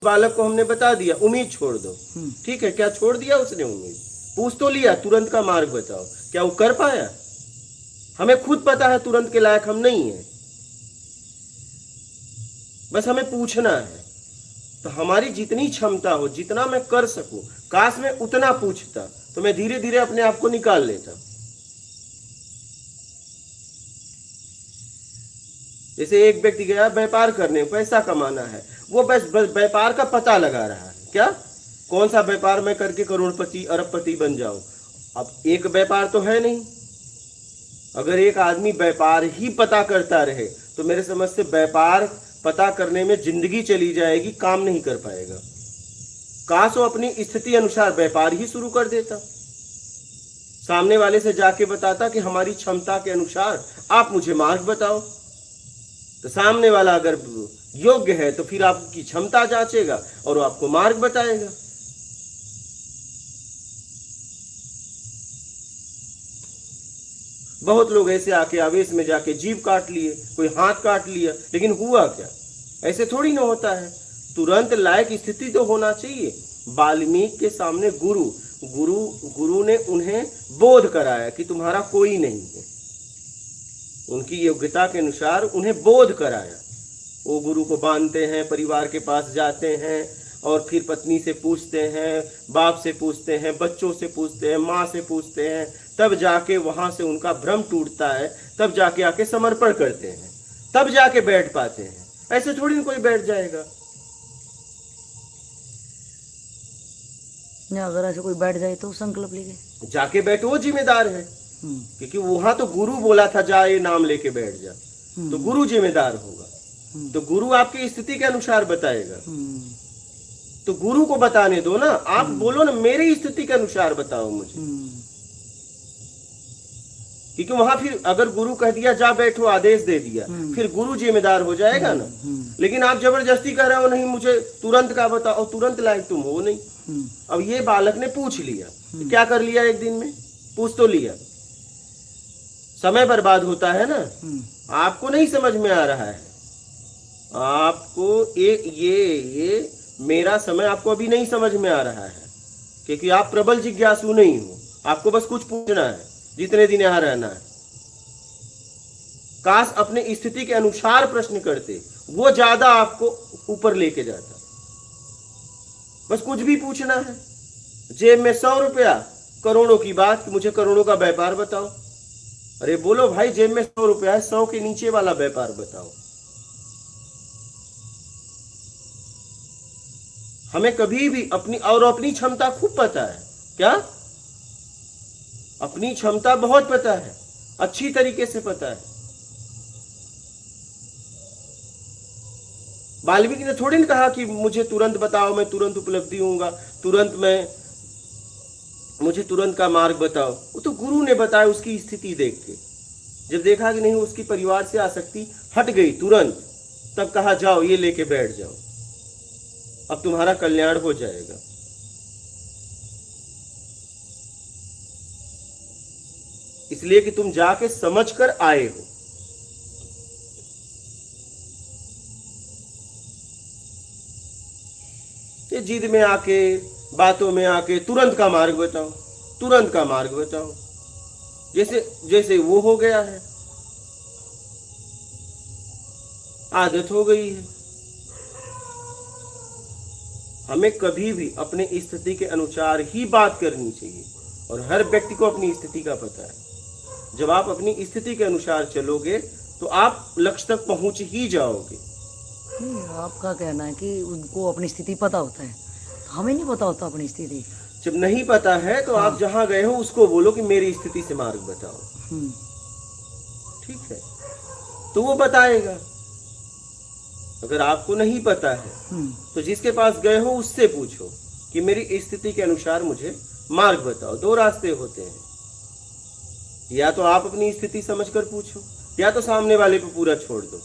बालक को हमने बता दिया उम्मीद छोड़ दो, ठीक है, क्या छोड़ दिया उसने उम्मीद? पूछ तो लिया, तुरंत का मार्ग बताओ, क्या वो कर पाया? हमें खुद पता है तुरंत के लायक हम नहीं है, बस हमें पूछना है। तो हमारी जितनी क्षमता हो, जितना मैं कर सकूं, काश मैं उतना पूछता तो मैं धीरे धीरे अपने आप को निकाल लेता। जैसे एक व्यक्ति गया व्यापार करने, पैसा कमाना है, वो बस व्यापार का पता लगा रहा है, क्या कौन सा व्यापार मैं करके करोड़पति अरबपति बन जाऊं। अब एक व्यापार तो है नहीं। अगर एक आदमी व्यापार ही पता करता रहे तो मेरे समझ से व्यापार पता करने में जिंदगी चली जाएगी, काम नहीं कर पाएगा। काश वो अपनी स्थिति अनुसार व्यापार ही शुरू कर देता, सामने वाले से जाके बताता कि हमारी क्षमता के अनुसार आप मुझे मार्ग बताओ। तो सामने वाला अगर योग्य है तो फिर आपकी क्षमता जांचेगा और वो आपको मार्ग बताएगा। बहुत लोग ऐसे आके आवेश में जाके जीभ काट लिए, कोई हाथ काट लिया, लेकिन हुआ क्या? ऐसे थोड़ी ना होता है। तुरंत लायक स्थिति तो होना चाहिए। वाल्मीकि के सामने गुरु ने उन्हें बोध कराया कि तुम्हारा कोई नहीं है। उनकी योग्यता के अनुसार उन्हें बोध कराया। वो गुरु को बांधते हैं, परिवार के पास जाते हैं और फिर पत्नी से पूछते हैं, बाप से पूछते हैं, बच्चों से पूछते हैं, माँ से पूछते हैं, तब जाके वहां से उनका भ्रम टूटता है, तब जाके आके समर्पण करते हैं, तब जाके बैठ पाते हैं। ऐसे थोड़ी ना कोई बैठ जाएगा। अगर ऐसे कोई बैठ जाए तो संकल्प लेके जाके बैठो, वो जिम्मेदार है, क्योंकि वहां तो गुरु बोला था जा ये नाम लेके बैठ जा, तो गुरु जिम्मेदार होगा। तो गुरु आपकी स्थिति के अनुसार बताएगा। तो गुरु को बताने दो ना, आप बोलो ना मेरी स्थिति के अनुसार बताओ मुझे, क्योंकि वहां फिर अगर गुरु कह दिया जा बैठो, आदेश दे दिया, फिर गुरु जिम्मेदार हो जाएगा ना। लेकिन आप जबरदस्ती कर रहे हो, नहीं मुझे तुरंत का बताओ, तुरंत लायक तुम हो नहीं। अब ये बालक ने पूछ लिया, क्या कर लिया एक दिन में? पूछ तो लिया, समय बर्बाद होता है ना। आपको नहीं समझ में आ रहा है, आपको ये मेरा समय आपको अभी नहीं समझ में आ रहा है, क्योंकि आप प्रबल जिज्ञासु नहीं हो। आपको बस कुछ पूछना है, जितने दिन यहां रहना है। काश अपने स्थिति के अनुसार प्रश्न करते, वो ज्यादा आपको ऊपर लेके जाता। बस कुछ भी पूछना है, जेब में 100 रुपया, करोड़ों की बात, मुझे करोड़ों का व्यापार बताओ। अरे बोलो भाई, जेब में 100 रुपया है, 100 के नीचे वाला व्यापार बताओ। हमें कभी भी अपनी क्षमता खूब पता है, क्या अपनी क्षमता बहुत पता है, अच्छी तरीके से पता है। वाल्मीकि ने थोड़ी ना कहा कि मुझे तुरंत बताओ, मैं तुरंत उपलब्धि होऊंगा, मुझे तुरंत का मार्ग बताओ। वो तो गुरु ने बताया उसकी स्थिति देख के। जब देखा कि नहीं उसकी परिवार से आसक्ति हट गई तुरंत, तब कहा जाओ ये लेके बैठ जाओ, अब तुम्हारा कल्याण हो जाएगा। इसलिए कि तुम जाके समझ कर आए हो। ये जिद में आके, बातों में आके तुरंत का मार्ग बताओ, तुरंत का मार्ग बताओ, जैसे वो हो गया है, आदत हो गई है। हमें कभी भी अपने स्थिति के अनुसार ही बात करनी चाहिए, और हर व्यक्ति को अपनी स्थिति का पता है। जब आप अपनी स्थिति के अनुसार चलोगे तो आप लक्ष्य तक पहुंच ही जाओगे। आपका कहना है कि उनको अपनी स्थिति पता होता है, तो हमें नहीं पता होता अपनी स्थिति। जब नहीं पता है तो आप जहां गए हो उसको बोलो कि मेरी स्थिति से मार्ग बताओ, ठीक है, तो वो बताएगा। अगर आपको नहीं पता है तो जिसके पास गए हो उससे पूछो कि मेरी स्थिति के अनुसार मुझे मार्ग बताओ। 2 रास्ते होते हैं, या तो आप अपनी स्थिति समझकर पूछो, या तो सामने वाले पे पूरा छोड़ दो।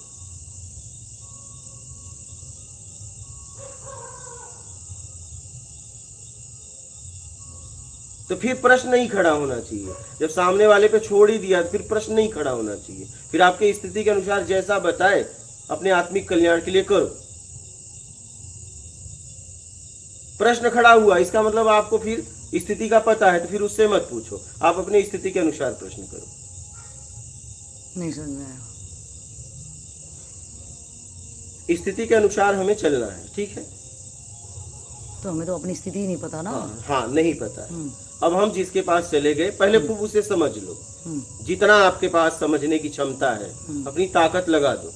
तो फिर प्रश्न नहीं खड़ा होना चाहिए। जब सामने वाले पे छोड़ ही दिया फिर प्रश्न नहीं खड़ा होना चाहिए। फिर आपके स्थिति के अनुसार जैसा बताए अपने आत्मिक कल्याण के लिए करो। प्रश्न खड़ा हुआ, इसका मतलब आपको फिर स्थिति का पता है, तो फिर उससे मत पूछो, आप अपनी स्थिति के अनुसार प्रश्न करो। नहीं समझ में आया। स्थिति के अनुसार हमें चलना है, ठीक है। तो हमें तो अपनी स्थिति ही नहीं पता ना। हाँ नहीं पता है। हम्म, अब हम जिसके पास चले गए, पहले खूब उसे समझ लो, जितना आपके पास समझने की क्षमता है अपनी ताकत लगा दो,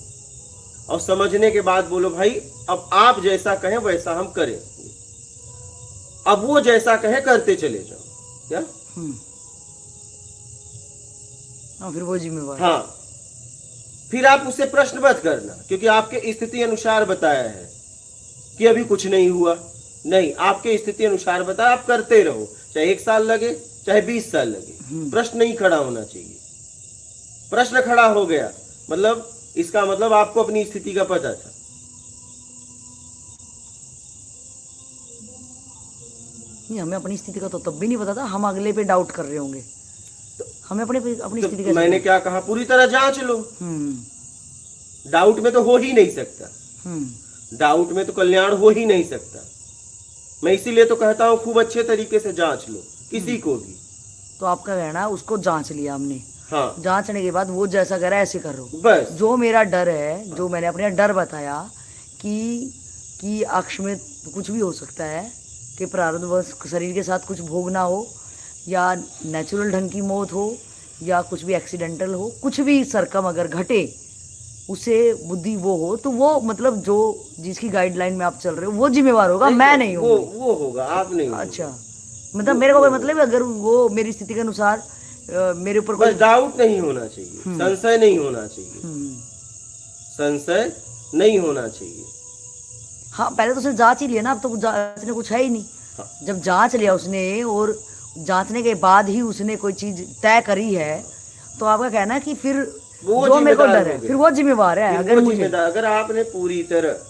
और समझने के बाद बोलो भाई अब आप जैसा कहें वैसा हम करें, अब वो जैसा कहे करते चले जाओ, क्या। हाँ फिर वो जिम्मेवार। हाँ, फिर आप उससे प्रश्न मत करना, क्योंकि आपके स्थिति अनुसार बताया है कि अभी कुछ नहीं हुआ। नहीं, आपके स्थिति अनुसार बताया, आप करते रहो, चाहे 1 साल लगे चाहे 20 साल लगे, प्रश्न नहीं खड़ा होना चाहिए। प्रश्न खड़ा हो गया मतलब इसका मतलब आपको अपनी स्थिति का पता था। नहीं, हमें अपनी स्थिति का तो तब भी नहीं पता था, हम अगले पे डाउट कर रहे होंगे। हमें अपनी स्थिति तो मैंने क्या कहा, पूरी तरह जांच लो। डाउट में तो हो ही नहीं सकता, डाउट में तो कल्याण हो ही नहीं सकता। मैं इसीलिए तो कहता हूँ खूब अच्छे तरीके से जांच लो किसी को भी। तो आपका कहना है उसको जांच लिया हमने, हाँ, जांचने के बाद वो जैसा कह रहा है ऐसे करो बस। जो मेरा डर है, जो मैंने अपने डर बताया कि अक्ष में कुछ भी हो सकता है, कि प्रारब्धवश शरीर के साथ कुछ भोगना हो, या नेचुरल ढंग की मौत हो, या कुछ भी एक्सीडेंटल हो, कुछ भी सरकम अगर घटे उसे बुद्धि वो हो, तो वो मतलब जो जिसकी गाइडलाइन में आप चल रहे हो वो जिम्मेवार होगा, मैं नहीं हूँ। वो होगा, आप नहीं होगा। अच्छा, मतलब मेरे को कोई मतलब है, अगर वो मेरी स्थिति के अनुसार मेरे ऊपर कोई डाउट नहीं होना चाहिए, संशय नहीं होना चाहिए, संशय नहीं होना चाहिए। हाँ, पहले तो उसने जांच ही लिया ना, अब तो जांचने कुछ है ही नहीं। हाँ। जब जांच लिया उसने और जांचने के बाद ही उसने कोई चीज तय करी है, तो आपका कहना है कि फिर वो जो मेरे को डर है जिम्मेदार फिर वो जिम्मेवार है। फिर अगर वो मुझे जिम्मेदार, अगर आपने पूरी तरह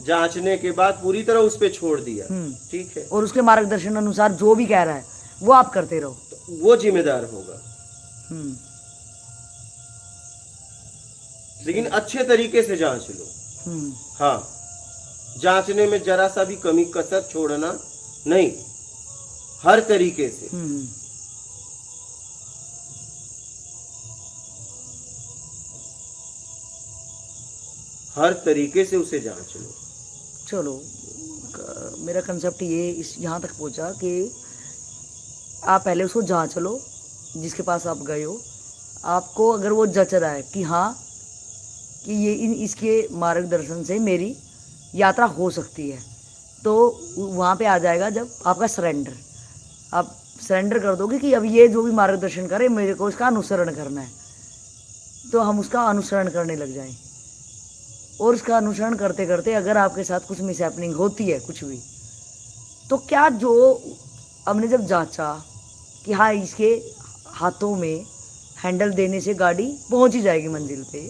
जांचने के बाद पूरी तरह उस पे छोड़ दिया, ठीक है, और उसके मार्गदर्शन अनुसार जो भी कह रहा है वो आप करते रहो, तो वो जिम्मेदार होगा। लेकिन अच्छे तरीके से जांच लो। हाँ, जांचने में जरा सा भी कमी कसर छोड़ना नहीं, हर तरीके से। हर तरीके से उसे जांच लो। चलो, मेरा कंसेप्ट ये इस यहाँ तक पहुँचा कि आप पहले उसको जांच लो, जिसके पास आप गए हो। आपको अगर वो जच रहा है कि हाँ कि ये इसके मार्गदर्शन से मेरी यात्रा हो सकती है, तो वहाँ पे आ जाएगा जब आपका सरेंडर। आप सरेंडर कर दोगे कि अब ये जो भी मार्गदर्शन करे मेरे को इसका अनुसरण करना है, तो हम उसका अनुसरण करने लग जाएं। और उसका अनुसरण करते करते अगर आपके साथ कुछ मिसहैपनिंग होती है कुछ भी, तो क्या जो हमने जब जांचा कि हाँ इसके हाथों में हैंडल देने से गाड़ी पहुंच ही जाएगी मंजिल पे,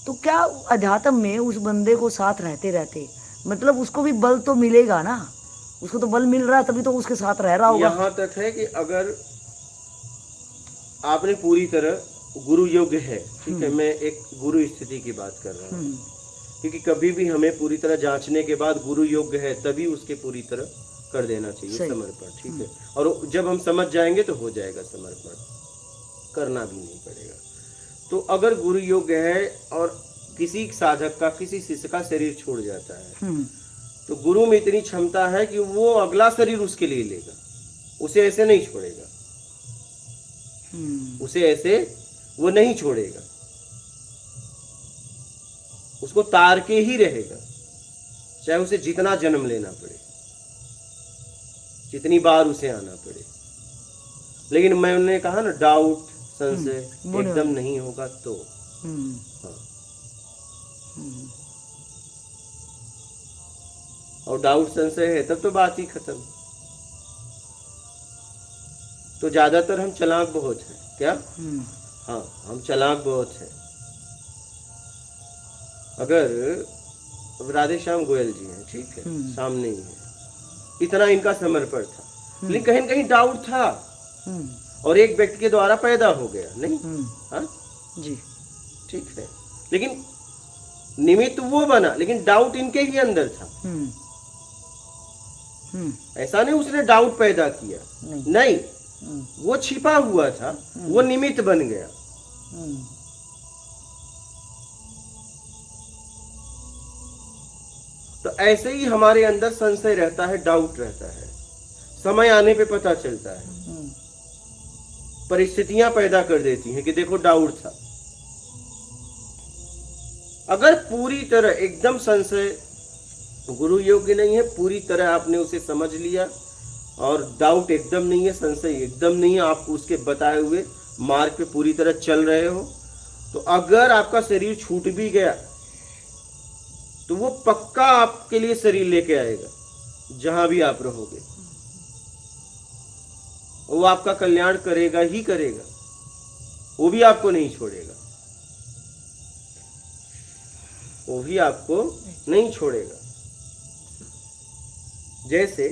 तो क्या अध्यात्म में उस बंदे को साथ रहते रहते मतलब उसको भी बल तो मिलेगा ना, उसको तो बल मिल रहा है तभी तो उसके साथ रह रहा होगा। यहाँ तक है कि अगर आपने पूरी तरह गुरु योग्य है, ठीक है, मैं एक गुरु स्थिति की बात कर रहा हूँ, क्योंकि कभी भी हमें पूरी तरह जांचने के बाद गुरु योग्य है तभी उसके पूरी तरह कर देना चाहिए समर्पण, ठीक है। और जब हम समझ जाएंगे तो हो जाएगा समर्पण, करना भी नहीं पड़ेगा। तो अगर गुरु योग्य है और किसी साधक का, किसी शिष्य का शरीर छोड़ जाता है, तो गुरु में इतनी क्षमता है कि वो अगला शरीर उसके लिए लेगा, उसे ऐसे नहीं छोड़ेगा, उसे ऐसे वो नहीं छोड़ेगा, उसको तार के ही रहेगा, चाहे उसे जितना जन्म लेना पड़े, जितनी बार उसे आना पड़े। लेकिन मैंने कहा ना, डाउट संशय एकदम नहीं होगा तो हाँ। और डाउट संशय है तब तो बात ही खत्म। तो ज्यादातर हम चालाक बहुत हैं, क्या? हाँ, हम चालाक बहुत हैं। अगर राधे श्याम गोयल जी हैं, ठीक है, सामने ही है, इतना इनका समर्पण था, लेकिन कहीं न कहीं डाउट था और एक व्यक्ति के द्वारा पैदा हो गया, नहीं? हाँ जी, ठीक है, लेकिन निमित्त वो बना, लेकिन डाउट इनके ही अंदर था। ऐसा नहीं उसने डाउट पैदा किया, नहीं। नहीं, हम्म, वो छिपा हुआ था, वो निमित्त बन गया। हम्म, तो ऐसे ही हमारे अंदर संशय रहता है, डाउट रहता है, समय आने पे पता चलता है, हम्म, परिस्थितियां पैदा कर देती हैं कि देखो डाउट था। अगर पूरी तरह एकदम संशय गुरु योग्य नहीं है, पूरी तरह आपने उसे समझ लिया और डाउट एकदम नहीं है, संशय एकदम नहीं है, आप उसके बताए हुए मार्ग पे पूरी तरह चल रहे हो, तो अगर आपका शरीर छूट भी गया तो वो पक्का आपके लिए शरीर लेके आएगा जहां भी आप रहोगे, वो आपका कल्याण करेगा ही करेगा, वो भी आपको नहीं छोड़ेगा, वो भी आपको नहीं छोड़ेगा। जैसे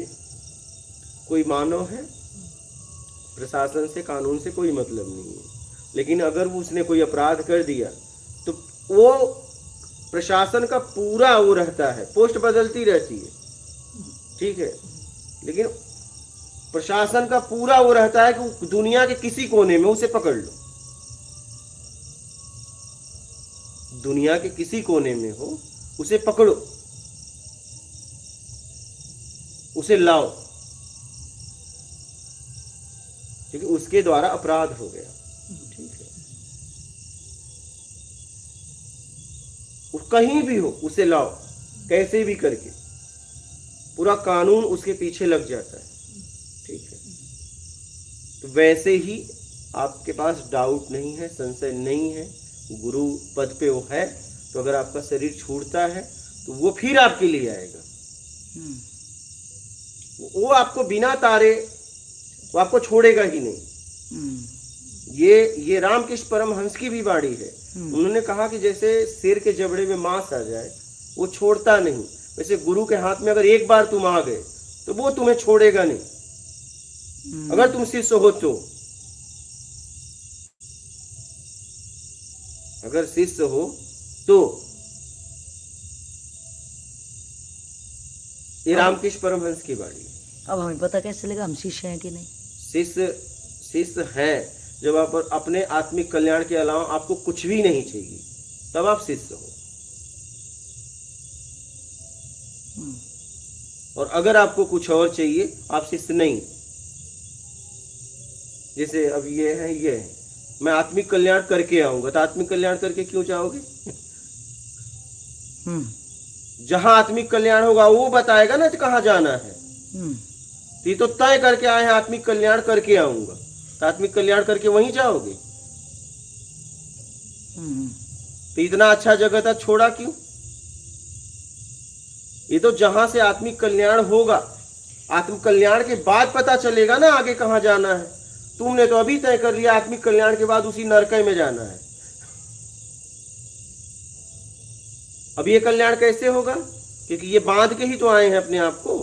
कोई मानव है, प्रशासन से कानून से कोई मतलब नहीं है, लेकिन अगर उसने कोई अपराध कर दिया तो वो प्रशासन का पूरा वो रहता है, पोस्ट बदलती रहती है, ठीक है, लेकिन प्रशासन का पूरा वो रहता है कि दुनिया के किसी कोने में उसे पकड़ लो, दुनिया के किसी कोने में हो उसे पकड़ो, उसे लाओ, क्योंकि उसके द्वारा अपराध हो गया, ठीक है, वो कहीं भी हो उसे लाओ, कैसे भी करके पूरा कानून उसके पीछे लग जाता है, ठीक है। तो वैसे ही आपके पास डाउट नहीं है, संशय नहीं है, गुरु पद पे वो है, तो अगर आपका शरीर छूटता है तो वो फिर आपके लिए आएगा, वो आपको बिना तारे वो आपको छोड़ेगा ही नहीं। ये रामकृष्ण परमहंस की भी वाणी है, उन्होंने कहा कि जैसे शेर के जबड़े में मांस आ जाए वो छोड़ता नहीं, वैसे गुरु के हाथ में अगर एक बार तुम आ गए तो वो तुम्हें छोड़ेगा नहीं, अगर तुम शिष्य हो तो, अगर शिष्य हो तो। ये रामकृष्ण परमहंस की वाणी है। अब हमें पता कैसे चलेगा हम शिष्य हैं कि नहीं? शिष्य हैं जब आप अपने आत्मिक कल्याण के अलावा आपको कुछ भी नहीं चाहिए, तब आप शिष्य हो। और अगर आपको कुछ और चाहिए आप शिष्य नहीं। जैसे अब ये है मैं आत्मिक कल्याण करके आऊंगा, तो आत्मिक कल्याण करके क्यों जाओगे? जहां आत्मिक कल्याण होगा वो बताएगा ना कहाँ जाना है। तो ये तो तय करके आए हैं आत्मिक कल्याण करके आऊंगा, तो आत्मिक कल्याण करके वहीं जाओगे। तो इतना अच्छा जगह था छोड़ा क्यों? ये तो जहां से आत्मिक कल्याण होगा, आत्मिक कल्याण के बाद पता चलेगा ना आगे कहाँ जाना है। तुमने तो अभी तय कर लिया आत्मिक कल्याण के बाद उसी नरक में जाना है। अब ये कल्याण कैसे होगा? क्योंकि ये बांध के ही तो आए हैं अपने आप को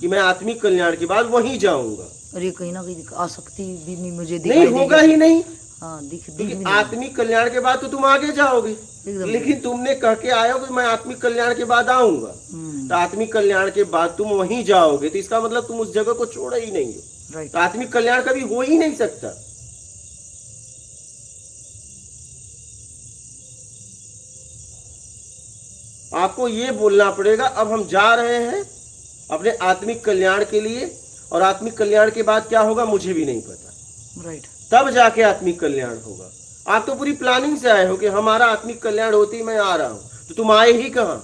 कि मैं आत्मिक कल्याण के बाद वहीं जाऊंगा। और ये कहीं ना कहीं आसक्ति भी नहीं मुझे नहीं होगा ही नहीं। हाँ, क्योंकि आत्मिक कल्याण के बाद तो तुम आगे जाओगे, लेकिन तुमने कह के आए हो कि मैं आत्मिक कल्याण के बाद आऊंगा, तो आत्मिक कल्याण के बाद तुम वहीं जाओगे, तो इसका मतलब तुम उस जगह को छोड़ा ही नहीं हो। तो आत्मिक कल्याण कभी हो ही नहीं सकता। आपको ये बोलना पड़ेगा अब हम जा रहे हैं अपने आत्मिक कल्याण के लिए, और आत्मिक कल्याण के बाद क्या होगा मुझे भी नहीं पता। राइट। तब जाके आत्मिक कल्याण होगा। आप तो पूरी प्लानिंग से आए हो कि हमारा आत्मिक कल्याण होते ही मैं आ रहा हूं, तो तुम आए ही कहां?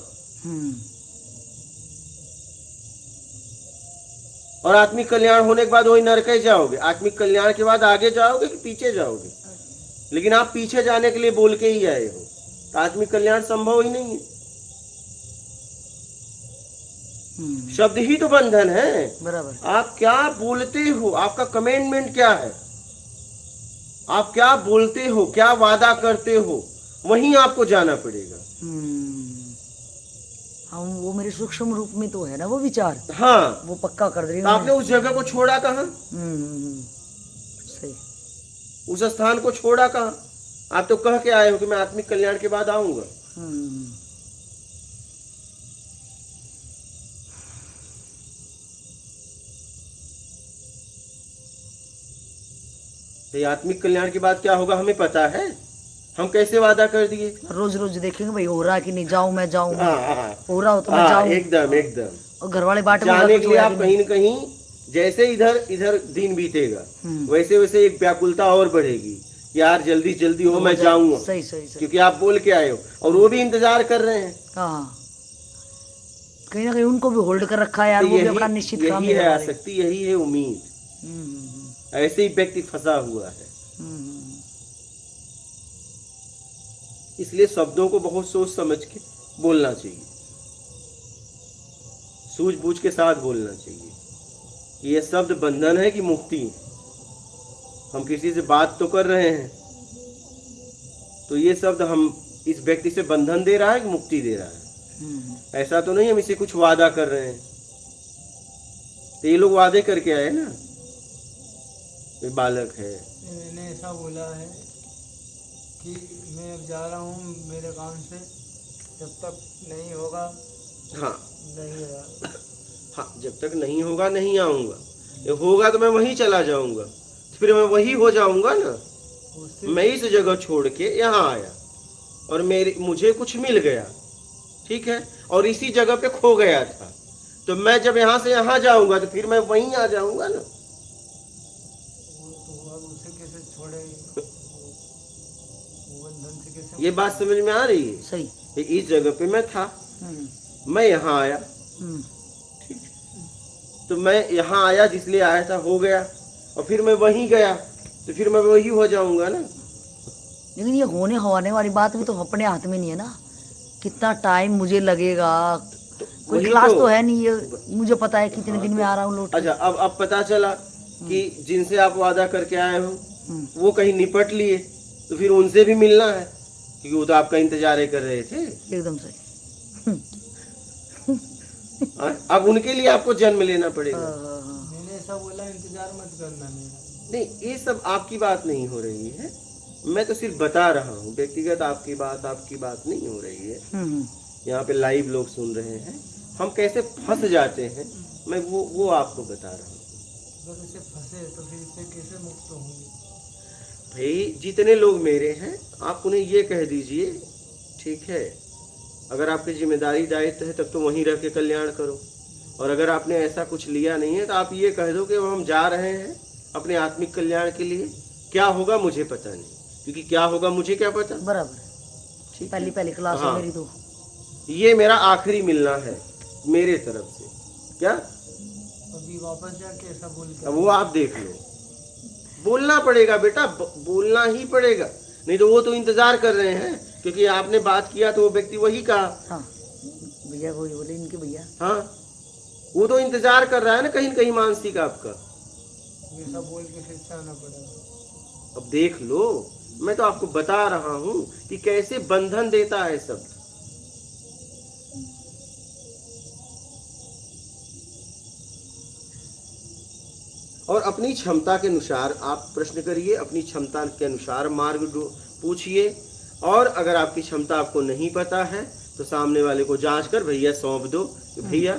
और आत्मिक कल्याण होने के बाद वही नरक जाओगे? आत्मिक कल्याण के बाद आगे जाओगे कि पीछे जाओगे? लेकिन आप पीछे जाने के लिए बोल के ही आए हो, तो आत्मिक कल्याण संभव ही नहीं है। शब्द ही तो बंधन है। बराबर। आप क्या बोलते हो, आपका कमेंटमेंट क्या है, आप क्या बोलते हो, क्या वादा करते हो, वहीं आपको जाना पड़ेगा। हम वो मेरे सूक्ष्म रूप में तो है ना वो विचार। हाँ, वो पक्का कर दे। तो आपने उस जगह को छोड़ा कहाँ? सही। उस स्थान को छोड़ा कहाँ? आप तो कह के आए हो कि मैं आत्मिक कल्याण के बाद आऊंगा। तो ये आत्मिक कल्याण की बात क्या होगा हमें पता है? हम कैसे वादा कर दिए? रोज रोज देखेंगे भाई हो रहा है कि नहीं, जाऊं मैं जाऊं, हाँ, हो रहा हो तो मैं हाँ, जाऊं। एकदम एकदम। और घर वाले बाट में जाने कुछ के लिए होया आप कि कहीं नहीं। न कहीं जैसे इधर इधर दिन बीतेगा वैसे वैसे एक व्याकुलता और बढ़ेगी, यार जल्दी जल्दी हो, मैं जाऊंगा, सही सही सही। क्योंकि आप बोल के आए हो और वो भी इंतजार कर रहे हैं। हाँ, कहीं ना कहीं उनको भी होल्ड कर रखा है यार, तो वो भी अपना निश्चित काम यही नहीं है कर पा रहे। आसक्ति, यही है उम्मीद। हम्म, ऐसे ही व्यक्ति फंसा हुआ है। हम्म। इसलिए शब्दों को बहुत सोच समझ के बोलना चाहिए, सूझबूझ के साथ बोलना चाहिए कि ये शब्द बंधन है कि मुक्ति है। हम किसी से बात तो कर रहे हैं, तो ये शब्द हम इस व्यक्ति से बंधन दे रहा है कि मुक्ति दे रहा है? ऐसा तो नहीं हम इसे कुछ वादा कर रहे हैं। तो ये लोग वादे करके आए ना, ये बालक है। मैंने ऐसा बोला है कि मैं अब जा रहा हूँ मेरे काम से, जब तक नहीं होगा हाँ नहीं होगा। हाँ, जब तक नहीं होगा नहीं आऊंगा, ये होगा तो मैं वहीं चला जाऊंगा, तो फिर मैं वही हो जाऊंगा ना। उससे मैं इस जगह छोड़ के यहाँ आया और मुझे कुछ मिल गया, ठीक है, और इसी जगह पे खो गया था, तो मैं जब यहाँ से यहाँ जाऊंगा तो फिर मैं वहीं आ जाऊंगा ना। तो अब उसे कैसे छोड़े, वो बंधन से कैसे। ये बात समझ में आ रही है? सही। कि इस जगह पे मैं था, मैं यहाँ आया, ठीक, तो मैं यहाँ आया जिसलिए आया था, हो गया, और फिर मैं वहीं गया तो फिर मैं वही हो जाऊंगा ना। लेकिन ये होने होने वाली बात भी तो अपने हाथ में नहीं है ना, कितना टाइम मुझे लगेगा, कोई वही क्लास तो है नहीं, ये मुझे पता है कितने दिन में आ रहा हूँ लौट के। अच्छा, अब पता चला कि जिनसे आप वादा करके आए हो वो कहीं निपट लिए, तो फिर उनसे भी मिलना है, क्योंकि वो तो आपका इंतजार ही कर रहे थे। एकदम सही। अब उनके लिए आपको जन्म लेना पड़ेगा। मैंने ऐसा बोला, इंतजार मत करना मेरा। नहीं, ये सब आपकी बात नहीं हो रही है, मैं तो सिर्फ बता रहा हूँ, व्यक्तिगत आपकी बात नहीं हो रही है। यहाँ पे लाइव लोग सुन रहे हैं, हम कैसे फंस जाते हैं, मैं वो आपको बता रहा हूँ। अगर इसे फंसे तो फिर इससे कैसे मुक्त होंगे। भाई जितने लोग मेरे हैं आप उन्हें ये कह दीजिए, ठीक है, अगर आपकी जिम्मेदारी दायित्व है तब तो वहीं रह के कल्याण करो, और अगर आपने ऐसा कुछ लिया नहीं है तो आप ये कह दो कि हम जा रहे हैं अपने आत्मिक कल्याण के लिए, क्या होगा मुझे पता नहीं, क्योंकि क्या होगा मुझे क्या पता। बराबर, ठीक, पहली क्लास है हाँ। मेरी तो। ये मेरा आखिरी मिलना है मेरे तरफ से, क्या अभी वापस जाके ऐसा बोल के अब वो आप देख लो, बोलना पड़ेगा बेटा, बोलना ही पड़ेगा, नहीं तो वो तो इंतजार कर रहे हैं, क्योंकि आपने बात किया तो वो व्यक्ति वही कहा। हाँ भैया, वही बोले इनके भैया। हाँ, वो तो इंतजार कर रहा है ना कहीं न कहीं मानसिक आपका। ऐसा बोल के फिर से आना पड़ेगा। अब देख लो, मैं तो आपको बता रहा हूँ कि कैसे बंधन देता है शब्द। और अपनी क्षमता के अनुसार आप प्रश्न करिए, अपनी क्षमता के अनुसार मार्ग पूछिए, और अगर आपकी क्षमता आपको नहीं पता है तो सामने वाले को जांच कर भैया सौंप दो कि भैया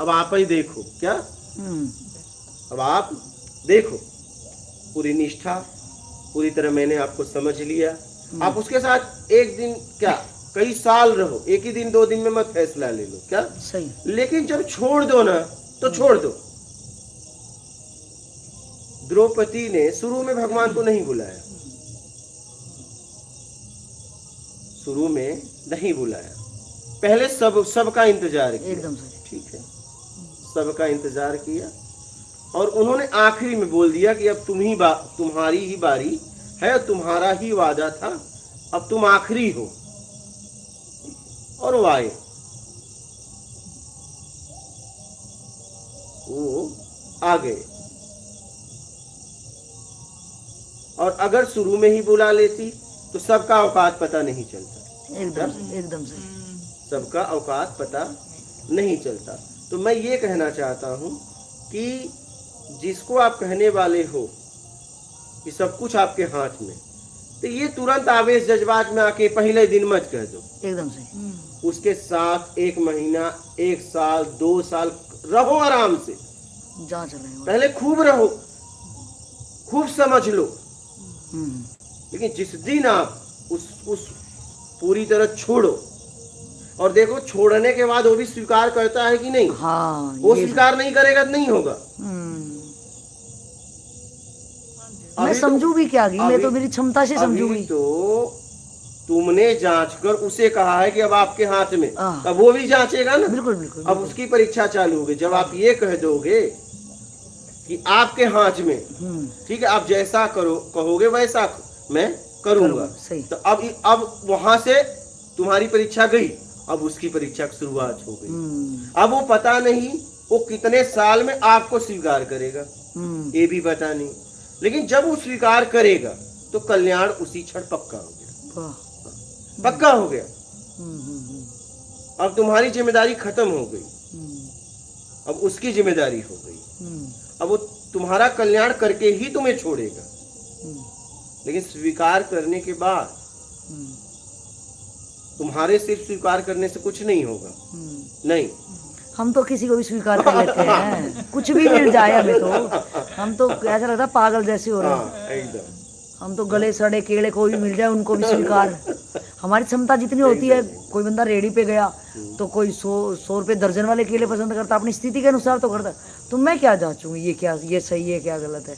अब आप ही देखो, क्या अब आप देखो, पूरी निष्ठा पूरी तरह मैंने आपको समझ लिया। आप उसके साथ एक दिन क्या कई साल रहो, एक ही दिन 2 दिन में मत फैसला ले लो, क्या सही। लेकिन जब छोड़ दो ना तो छोड़ दो। द्रौपदी ने शुरू में भगवान को नहीं बुलाया, शुरू में नहीं बुलाया, पहले सबका इंतजार किया, एकदम सही। ठीक है, सबका इंतजार किया, और उन्होंने आखिरी में बोल दिया कि अब तुम्हारी ही बारी है, तुम्हारा ही वादा था, अब तुम आखिरी हो, और वो आए, वो आ गए। और अगर शुरू में ही बुला लेती तो सबका औकात पता नहीं चलता, एकदम सही। सबका औकात पता नहीं चलता। तो मैं ये कहना चाहता हूँ कि जिसको आप कहने वाले हो कि सब कुछ आपके हाथ में, तो ये तुरंत आवेश जज्बात में आके पहले दिन मत कह दो, एकदम सही। उसके साथ 1 महीना 1 साल 2 साल रहो, आराम से जांच रहे हैं। पहले खूब रहो, खूब समझ लो, हम्म, लेकिन जिस दिन आप उस पूरी तरह छोड़ो, और देखो छोड़ने के बाद वो भी स्वीकार करता है कि नहीं, हाँ वो ये स्वीकार नहीं करेगा तो नहीं होगा। मैं अभी समझू भी क्या मैं अभी तो मेरी क्षमता से समझूंगी। अभी तो तुमने जांच कर उसे कहा है कि अब आपके हाथ में, हाँ। अब वो भी जांचेगा ना। बिल्कुल बिल्कुल अब बिल्कुल। उसकी परीक्षा चालू होगी जब आप ये कह दोगे कि आपके हाथ में, ठीक है, आप जैसा करो कहोगे वैसा मैं करूंगा, करूंगा, सही। तो अब वहां से तुम्हारी परीक्षा गई, अब उसकी परीक्षा की शुरुआत हो गई। अब वो पता नहीं वो कितने साल में आपको स्वीकार करेगा, ये भी पता नहीं, लेकिन जब वो स्वीकार करेगा तो कल्याण उसी क्षण पक्का हो गया, वाह। पक्का हो गया। अब तुम्हारी जिम्मेदारी खत्म हो गई, अब उसकी जिम्मेदारी हो गई। अब वो तुम्हारा कल्याण करके ही तुम्हें छोड़ेगा, लेकिन स्वीकार करने के बाद तुम्हारे सिर्फ स्वीकार करने से कुछ नहीं होगा। नहीं, हम तो किसी को भी स्वीकार कर लेते हैं, कुछ भी मिल जाए हमें तो। हम तो ऐसा लगता है पागल जैसे हो रहे हैं। हाँ, एकदम। हम तो गले सड़े केले कोई भी मिल जाए उनको भी स्वीकार। हमारी क्षमता जितनी होती है, कोई बंदा रेडी पे गया तो कोई 100 रुपए दर्जन वाले केले पसंद करता, अपनी स्थिति के अनुसार तो करता, तो मैं क्या जांचूंगी ये क्या, ये सही है क्या गलत है।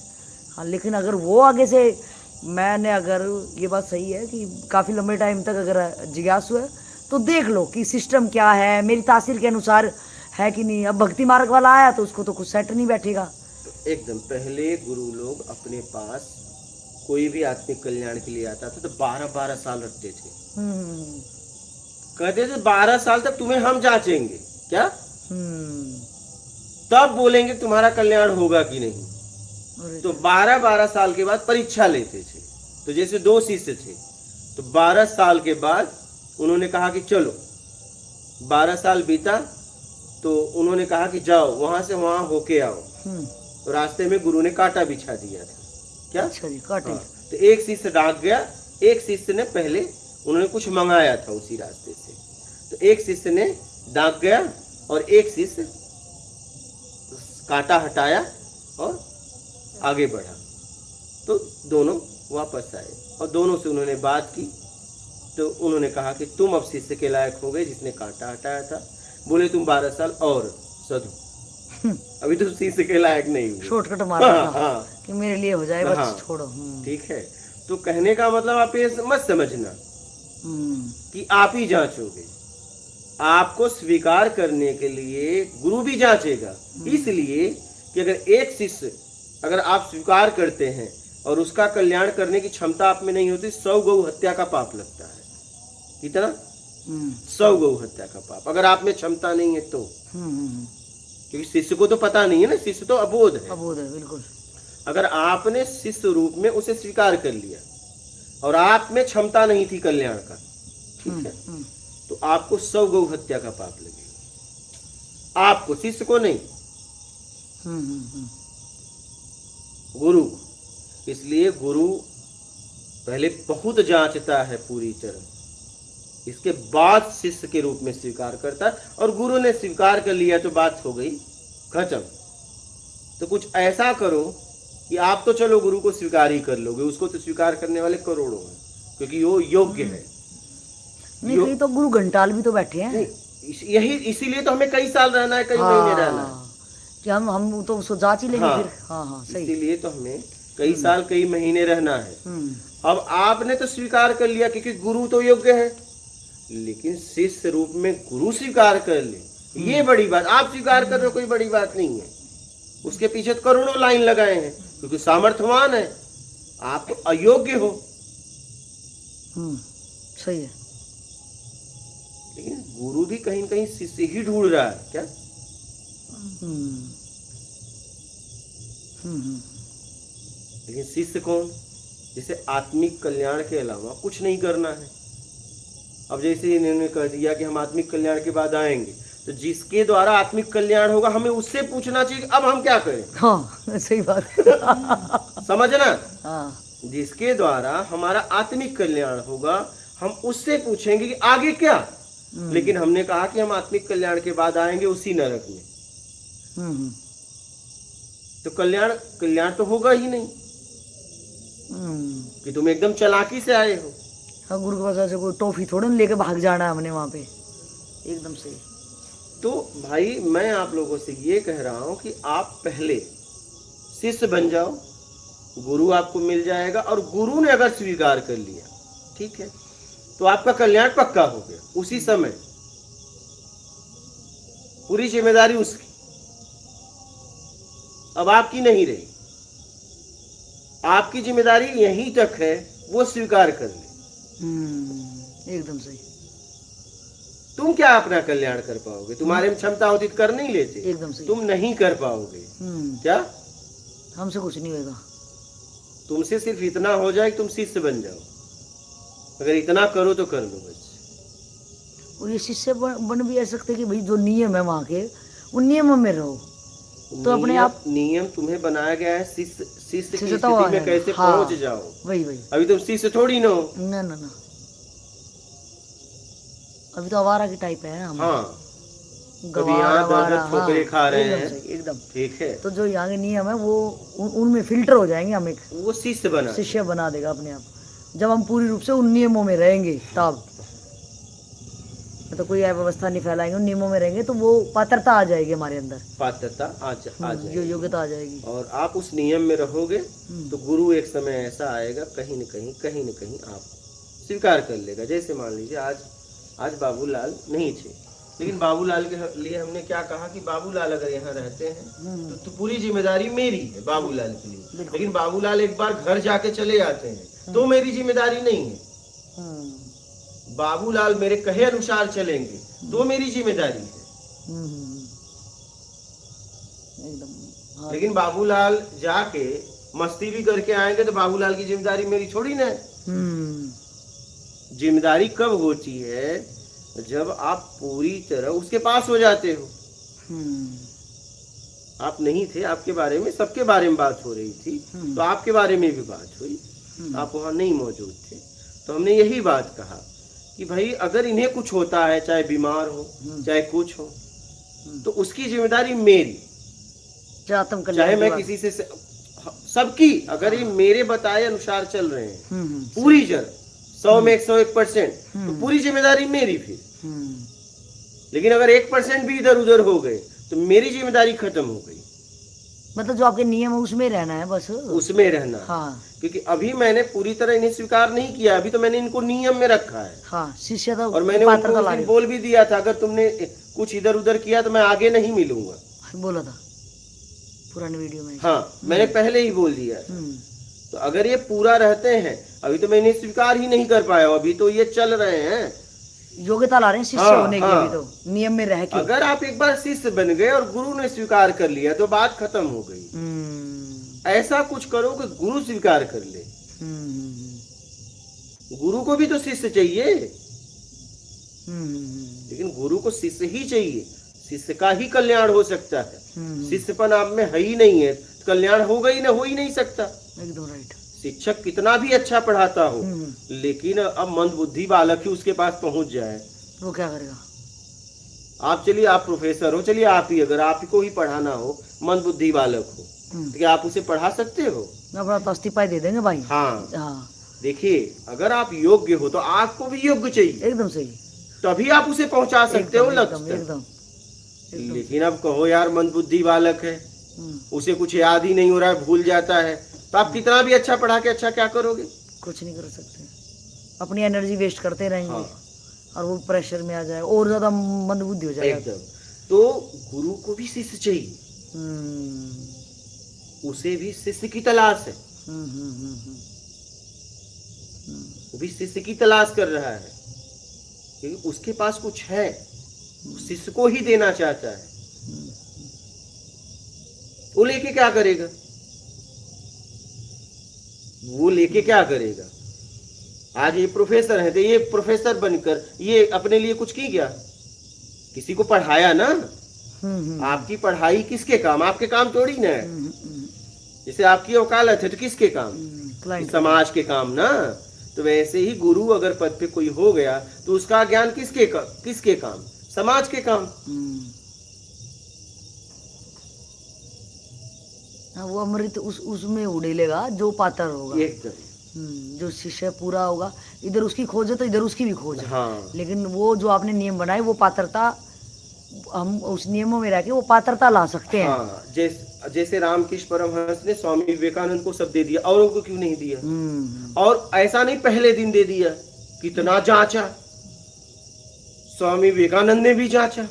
हाँ, लेकिन अगर वो आगे से मैंने, अगर ये बात सही है कि काफ़ी लंबे टाइम तक अगर जिज्ञासु है तो देख लो कि सिस्टम क्या है, मेरी तासीर के अनुसार है कि नहीं। अब भक्ति मार्ग वाला आया तो उसको तो कुछ सेट नहीं बैठेगा। तो एकदम पहले गुरु लोग अपने पास कोई भी आत्मिक कल्याण के लिए आता था तो 12-12 साल रखते थे। कहते थे 12 साल तक तुम्हें हम जांचेंगे, क्या तब बोलेंगे तुम्हारा कल्याण होगा कि नहीं। तो 12-12 साल के बाद परीक्षा लेते थे। तो जैसे 2 शिष्य थे तो 12 साल के बाद उन्होंने कहा कि चलो, 12 साल बीता तो उन्होंने कहा कि जाओ वहां से वहां होके आओ। तो रास्ते में गुरु ने कांटा बिछा दिया था, क्या? अच्छा जी, कांटे। हाँ, तो एक शिष्य डाक गया, एक शिष्य ने पहले उन्होंने कुछ मंगाया था उसी रास्ते से, तो एक शिष्य ने डाक गया और एक शिष्य कांटा हटाया और आगे बढ़ा। तो दोनों वापस आए और दोनों से उन्होंने बात की। तो उन्होंने कहा कि तुम अब शिष्य के लायक हो गए जिसने कांटा हटाया था। बोले तुम 12 साल और साधु, अभी तो शिष्य के लायक नहीं हुए। शॉर्टकट मारा हाँ, था हाँ, कि मेरे लिए हो जाए, बस हाँ, छोड़ो। ठीक है। तो कहने का मतलब आप ये मत समझना कि आप ही जांचोगे, आपको स्वीकार करने के लिए गुरु भी जांचेगा। इसलिए कि अगर एक शिष्य, अगर आप स्वीकार करते हैं और उसका कल्याण करने की क्षमता आप में नहीं होती, 100 गौ हत्या का पाप लगता है। कितना? 100 गौ हत्या का पाप, अगर आप में क्षमता नहीं है तो। क्योंकि शिष्य को तो पता नहीं है ना, शिष्य तो अबोध है। अबोध है, बिल्कुल। अगर आपने शिष्य रूप में उसे स्वीकार कर लिया और आप में क्षमता नहीं थी कल्याण का, ठीक है, तो आपको 100 गौ हत्या का पाप लगेगा, आपको, शिष्य को नहीं, गुरु को। इसलिए गुरु पहले बहुत जांचता है पूरी तरह, इसके बाद शिष्य के रूप में स्वीकार करता है। और गुरु ने स्वीकार कर लिया तो बात हो गई खत्म। तो कुछ ऐसा करो कि आप तो चलो गुरु को स्वीकार ही कर लोगे, उसको तो स्वीकार करने वाले करोड़ों हैं, क्योंकि वो योग्य है। नहीं, कहीं तो गुरु घंटाल भी तो बैठे हैं। यही इसीलिए तो हमें कई साल रहना है, कई महीने रहना है कि हम तो उसको जांच ही लेंगे। हाँ, फिर हाँ सही। इसीलिए तो हमें कई साल कई महीने रहना है। अब आपने तो स्वीकार कर लिया क्योंकि गुरु तो योग्य है, लेकिन शिष्य रूप में गुरु स्वीकार कर ले, ये बड़ी बात। आप स्वीकार कर रहे हो, कोई बड़ी बात नहीं है। उसके पीछे तो करोड़ों लाइन लगाए हैं, क्योंकि सामर्थ्यवान है, आप तो अयोग्य हो। सही है। लेकिन गुरु भी कहीं न कहीं शिष्य ही ढूंढ रहा है, क्या? लेकिन शिष्य कौन? जिसे आत्मिक कल्याण के अलावा कुछ नहीं करना है। अब जैसे इन्होंने कह दिया कि हम आत्मिक कल्याण के बाद आएंगे, तो जिसके द्वारा आत्मिक कल्याण होगा हमें उससे पूछना चाहिए अब हम क्या करें। हाँ, सही बात। समझना? हाँ, जिसके द्वारा हमारा आत्मिक कल्याण होगा हम उससे पूछेंगे कि आगे क्या। लेकिन हमने कहा कि हम आत्मिक कल्याण के बाद आएंगे उसी नरक में, तो कल्याण तो होगा ही नहीं। कि तुम एकदम चालाकी से आए हो। हाँ, गुरु के पास ऐसे कोई टॉफी थोड़ा ना लेके भाग जाना है हमने वहाँ पे, एकदम सही। तो भाई मैं आप लोगों से ये कह रहा हूँ कि आप पहले शिष्य बन जाओ, गुरु आपको मिल जाएगा, और गुरु ने अगर स्वीकार कर लिया, ठीक है, तो आपका कल्याण पक्का हो गया उसी समय। पूरी जिम्मेदारी उसकी, अब आपकी नहीं रही। आपकी जिम्मेदारी यहीं तक है, वो स्वीकार कर ले। एकदम सही। तुम क्या अपना कल्याण कर पाओगे? तुम्हारे में क्षमता होती तो कर नहीं लेते। एकदम सही। तुम नहीं कर पाओगे। क्या हमसे कुछ नहीं होगा। तुमसे सिर्फ इतना हो जाए कि तुम शिष्य बन जाओ। अगर इतना करो तो कर लो बस। और ये शिष्य बन भी ऐसे सकते कि भाई जो नियम है वहाँ के, उन नियमों में रहो तो अपने आप। नियम तुम्हें बनाया गया है शिष्य की स्थिति तो में कैसे पहुंच जाओ। वही अभी तुम शिष्य थोड़ी ना हो। ना ना ना, अभी तो आवारा की टाइप है हम। हाँ, कभी यहाँ दर्द ठोकरे खा रहे हैं। एकदम ठीक है। तो जो यहाँ के नियम है वो उनमें फिल्टर हो जाएंगे, हम एक वो शिष्य बना देगा अपने आप, जब हम पूरी रूप से उन नियमों में रहेंगे तब। तो कोई अव्यवस्था नहीं फैलाएंगे, उन नियमों में रहेंगे तो वो पात्रता आ जाएगी हमारे अंदर, पात्रता आ जाएगी, योग्यता आ जाएगी। और आप उस नियम में रहोगे तो गुरु एक समय ऐसा आएगा, कहीं न कहीं आप स्वीकार कर लेगा। जैसे मान लीजिए आज बाबूलाल नहीं थे, लेकिन बाबूलाल के लिए हमने क्या कहा कि बाबूलाल अगर यहाँ रहते हैं तो पूरी जिम्मेदारी मेरी है बाबूलाल के लिए। लेकिन बाबूलाल एक बार घर जाके चले जाते हैं तो मेरी जिम्मेदारी नहीं है। बाबूलाल मेरे कहे अनुसार चलेंगे तो मेरी जिम्मेदारी है। एकदम। लेकिन बाबूलाल जाके मस्ती भी करके आएंगे तो बाबूलाल की जिम्मेदारी मेरी छोड़ी ना है। जिम्मेदारी कब होती है? जब आप पूरी तरह उसके पास हो जाते हो। आप नहीं थे, आपके बारे में, सबके बारे में बात हो रही थी, तो आपके बारे में भी बात हुई, आप वहां नहीं मौजूद थे। तो हमने यही बात कहा कि भाई अगर इन्हें कुछ होता है, चाहे बीमार हो चाहे कुछ हो, तो उसकी जिम्मेदारी मेरी। चाहे मैं किसी से सबकी, अगर ये मेरे बताए अनुसार चल रहे हैं पूरी जगह 100 में 101%, तो पूरी जिम्मेदारी मेरी फिर। लेकिन अगर 1% भी इधर उधर हो गए तो मेरी जिम्मेदारी खत्म हो गई। मतलब जो आपके नियम है उसमें रहना है, बस उसमें रहना। हाँ। क्योंकि अभी मैंने पूरी तरह इन्हें स्वीकार नहीं किया, अभी तो मैंने इनको नियम में रखा है। हाँ, शिष्य था। और मैंने उनको बोल भी दिया था अगर तुमने कुछ इधर उधर किया तो मैं आगे नहीं मिलूंगा, बोला था पुरानी वीडियो में। हाँ, मैंने पहले ही बोल दिया। तो अगर ये पूरा रहते हैं, अभी तो मैं इन्हें स्वीकार ही नहीं कर पाया, अभी तो ये चल रहे हैं, योग्यता ला रहे हैं शिष्य होने की। अभी तो नियम में रह के अगर आप एक बार शिष्य बन गए और गुरु ने स्वीकार कर लिया तो बात खत्म हो गई। ऐसा कुछ करो कि गुरु स्वीकार कर ले। गुरु को भी तो शिष्य चाहिए, लेकिन गुरु को शिष्य ही चाहिए। शिष्य का ही कल्याण हो सकता है। शिष्यपन आप में है ही नहीं है, कल्याण होगा ही ना, हो ही नहीं सकता। एकदम राइट। शिक्षक कितना भी अच्छा पढ़ाता हो, लेकिन अब मंदबुद्धि बालक ही उसके पास पहुंच जाए, वो क्या करेगा? आप चलिए, आप प्रोफेसर हो, चलिए आप ही, अगर आप ही को ही पढ़ाना हो, मंदबुद्धि बालक हो, तो क्या आप उसे पढ़ा सकते हो? अपना तो इस्तीफा दे देंगे भाई। हाँ, हाँ। देखिए, अगर आप योग्य हो तो आपको भी योग्य चाहिए। एकदम सही। तभी आप उसे पहुंचा सकते हो लक्ष्य एकदम। लेकिन अब कहो यार मंदबुद्धि बालक है, उसे कुछ याद ही नहीं हो रहा है, भूल जाता है, तो आप कितना भी अच्छा पढ़ा के अच्छा क्या करोगे? कुछ नहीं कर सकते, अपनी एनर्जी वेस्ट करते रहेंगे। हाँ। और वो प्रेशर में आ जाए और ज्यादा मंदबुद्धि हो जाएगा। एकदम। तो गुरु को भी शिष्य चाहिए, उसे भी शिष्य की तलाश है। वो भी शिष्य की तलाश कर रहा है, क्योंकि उसके पास कुछ है, शिष्य को ही देना चाहता है। वो लेके क्या करेगा? वो लेके क्या करेगा? आज ये प्रोफेसर है तो ये प्रोफेसर बनकर ये अपने लिए कुछ की क्या? किसी को पढ़ाया ना। आपकी पढ़ाई किसके काम? आपके काम थोड़ी ना है। जैसे आपकी वकालत है तो किसके काम? समाज के काम ना। तो वैसे ही गुरु अगर पद पे कोई हो गया तो उसका ज्ञान किसके काम? समाज के काम। हाँ, वो अमृत उसमें उड़ेलेगा जो पात्र होगा। एकदम। जो शिष्य पूरा होगा, इधर उसकी खोज है तो इधर उसकी भी खोज है। हाँ लेकिन वो जो आपने नियम बनाए वो पात्रता, हम उस नियमों में रह के वो पात्रता ला सकते हैं। हाँ, जैसे रामकृष्ण परमहंस ने स्वामी विवेकानंद को सब दे दिया, औरों को क्यों नहीं दिया? और ऐसा नहीं पहले दिन दे दिया, कितना जांचा, स्वामी विवेकानंद ने भी जांचा।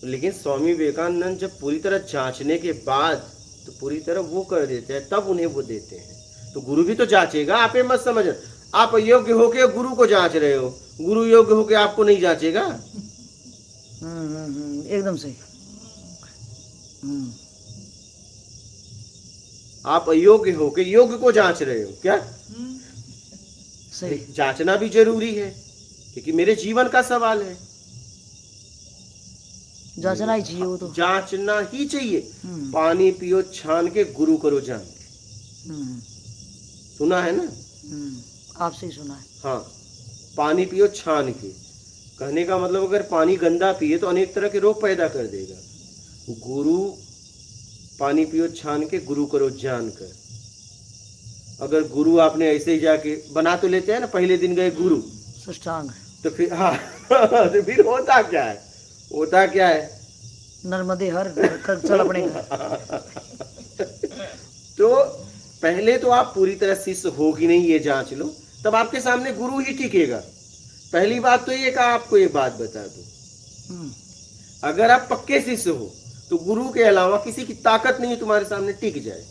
लेकिन स्वामी विवेकानंद जब पूरी तरह जांचने के बाद तो पूरी तरह वो कर देते हैं, तब उन्हें वो देते हैं। तो गुरु भी तो जांचेगा, आप ये मत समझ आप योग्य होके गुरु को जांच रहे हो, गुरु योग्य होके आपको नहीं जांचेगा। एकदम सही। आप अयोग्य होके योग्य को जांच रहे हो क्या? सही। जांचना भी जरूरी है, क्योंकि मेरे जीवन का सवाल है। जांचना ही चाहिए, वो तो जांचना ही चाहिए। पानी पियो छान के, गुरु करो जान के। सुना है ना? आपसे ही सुना है। हाँ, पानी पियो छान के, कहने का मतलब अगर पानी गंदा पिए तो अनेक तरह के रोग पैदा कर देगा। गुरु, पानी पियो छान के, गुरु करो जान कर। अगर गुरु आपने ऐसे ही जाके बना तो लेते हैं ना, पहले दिन गए गुरु साष्टांग, तो फिर हाँ तो फिर होता क्या है? होता क्या है? नर्मदे हर चल अपने घर। तो पहले तो आप पूरी तरह शिष्य हो कि नहीं ये जांच लो, तब आपके सामने गुरु ही टिकेगा। पहली बात तो ये, आपको ये बात बता दूं, अगर आप पक्के शिष्य हो तो गुरु के अलावा किसी की ताकत नहीं तुम्हारे सामने टिक जाए।